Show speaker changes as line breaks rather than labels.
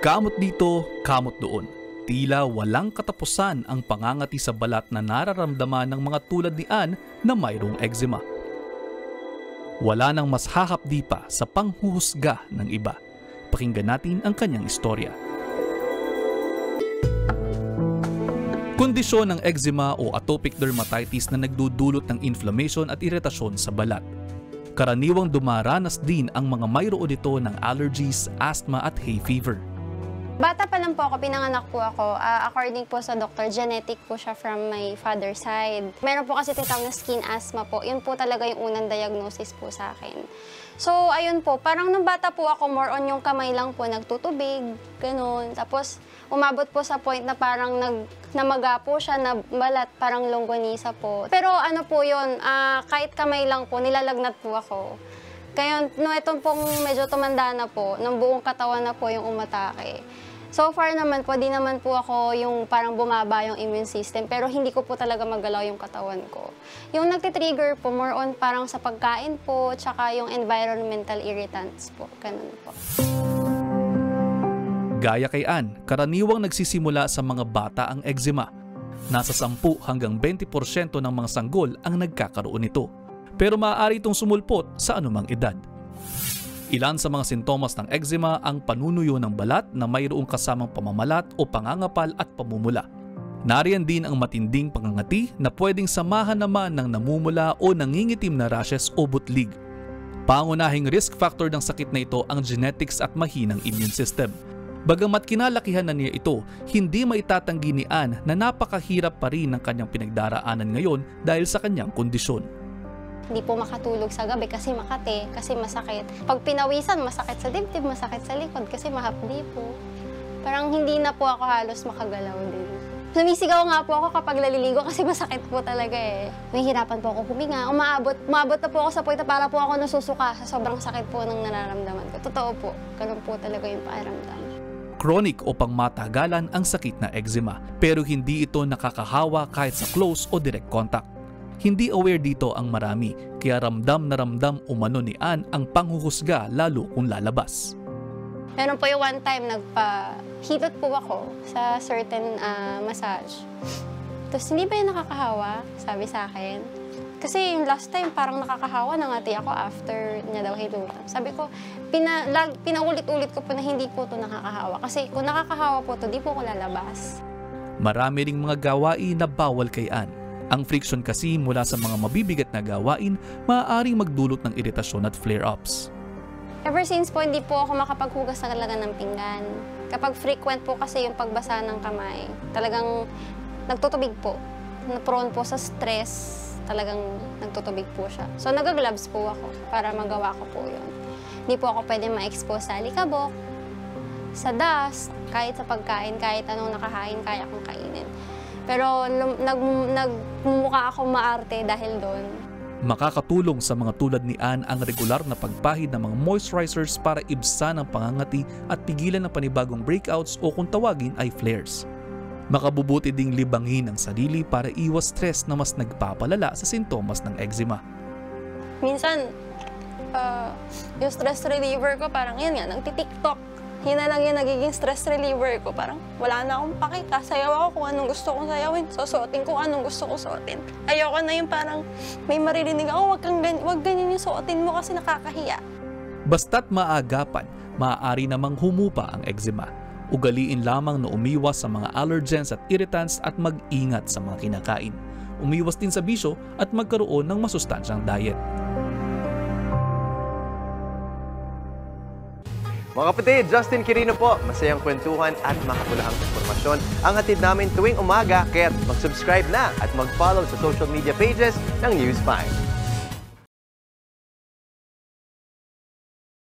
Kamot dito, kamot doon. Tila walang katapusan ang pangangati sa balat na nararamdaman ng mga tulad ni Ann na mayroong eczema. Wala nang mas hahapdi pa sa panghuhusga ng iba. Pakinggan natin ang kanyang istorya. Kondisyon ng eczema o atopic dermatitis na nagdudulot ng inflammation at iritasyon sa balat. Karaniwang dumaranas din ang mga mayroon nito ng allergies, asthma at hay fever.
Bata pa lang po ako, pinanganak po ako. According po sa doktor, genetic po siya from my father's side. Meron po kasi tinatawag na skin asthma po. Yun po talaga yung unang diagnosis po sa akin. So, ayun po, parang nung bata po ako, more on yung kamay lang po, nagtutubig, ganun. Tapos, umabot po sa point na parang namaga po siya, na balat, parang longganisa po. Pero ano po yun, kahit kamay lang po, nilalagnat po ako. Kaya no, itong pong medyo tumanda na po, ng buong katawan na po yung umatake. So far naman po, di naman po ako yung parang bumaba yung immune system, pero hindi ko po talaga magalaw yung katawan ko. Yung nagtitrigger po, more on parang sa pagkain po, tsaka yung environmental irritants po, ganun po.
Gaya kay Ann, karaniwang nagsisimula sa mga bata ang eczema. Nasa 10 hanggang 20% ng mga sanggol ang nagkakaroon nito. Pero maaari itong sumulpot sa anumang edad. Ilan sa mga sintomas ng eczema ang panunuyo ng balat na mayroong kasamang pamamalat o pangangapal at pamumula. Nariyan din ang matinding pangangati na pwedeng samahan naman ng namumula o nangingitim na rashes o butlig. Pangunahing risk factor ng sakit na ito ang genetics at mahinang immune system. Bagamat kinalakihan na niya ito, hindi maitatanggi ni Ann na napakahirap pa rin ng kanyang pinagdaraanan ngayon dahil sa kanyang kondisyon.
Hindi po makatulog sa gabi kasi makate, kasi masakit. Pag pinawisan, masakit sa dibdib, masakit sa likod kasi mahapdi po. Parang hindi na po ako halos makagalaw din. Sumisigaw nga po ako kapag naliligo kasi masakit po talaga eh. Mahihirapan po ako huminga. Umabot na po ako sa point na para po ako nasusuka sa sobrang sakit po ng nararamdaman ko. Totoo po, ganun po talaga yung pakiramdam.
Chronic o pangmatagalan ang sakit na eczema, pero hindi ito nakakahawa kahit sa close o direct contact. Hindi aware dito ang marami, kaya ramdam na ramdam umano ni Ann ang panghuhusga lalo kung lalabas.
Meron po yung one time nagpa-hilot po ako sa certain massage. Tapos hindi ba yung nakakahawa? Sabi sa akin. Kasi yung last time parang nakakahawa, nangati ako after niya daw hilutan. Sabi ko, pinaulit-ulit ko po na hindi po ito nakakahawa. Kasi kung nakakahawa po ito, di po ko lalabas.
Marami ring mga gawain na bawal kay Ann. Ang friction kasi mula sa mga mabibigat na gawain, maaaring magdulot ng iritasyon at flare-ups.
Ever since po, hindi po ako makapaghugas talaga ng pinggan. Kapag frequent po kasi yung pagbasa ng kamay, talagang nagtutubig po. Prone po sa stress, talagang nagtutubig po siya. So nag-gloves po ako para magawa ko po yun. Hindi po ako pwede ma-expose sa alikabok, sa dust, kahit sa pagkain, kahit anong nakahain, kaya kong kainin. Pero nagmumukha akong maarte dahil doon.
Makakatulong sa mga tulad ni Ann ang regular na pagpahid ng mga moisturizers para ibsan ang pangangati at pigilan ng panibagong breakouts o kung tawagin ay flares. Makabubuti ding libangin ang sarili para iwas stress na mas nagpapalala sa sintomas ng eczema.
Minsan, yung stress reliever ko parang yun nga, nagtitiktok. Yun na lang yung nagiging stress reliever ko. Parang wala na akong pakita. Sayaw ako kung anong gusto kong sayawin. Susuotin kung anong gusto kong suotin. Ayoko na yung parang may maririnig ako, wag ganyan yung suotin mo kasi nakakahiya.
Basta't maagapan, maaari namang humupa ang eczema. Ugaliin lamang na umiwas sa mga allergens at irritants at mag-ingat sa mga kinakain. Umiwas din sa bisyo at magkaroon ng masustansyang diet.
Mga kapatid, Justin Quirino po. Masayang kwentuhan at makapulahang informasyon ang hatid namin tuwing umaga. Kaya mag-subscribe na at mag-follow sa social media pages ng News 5.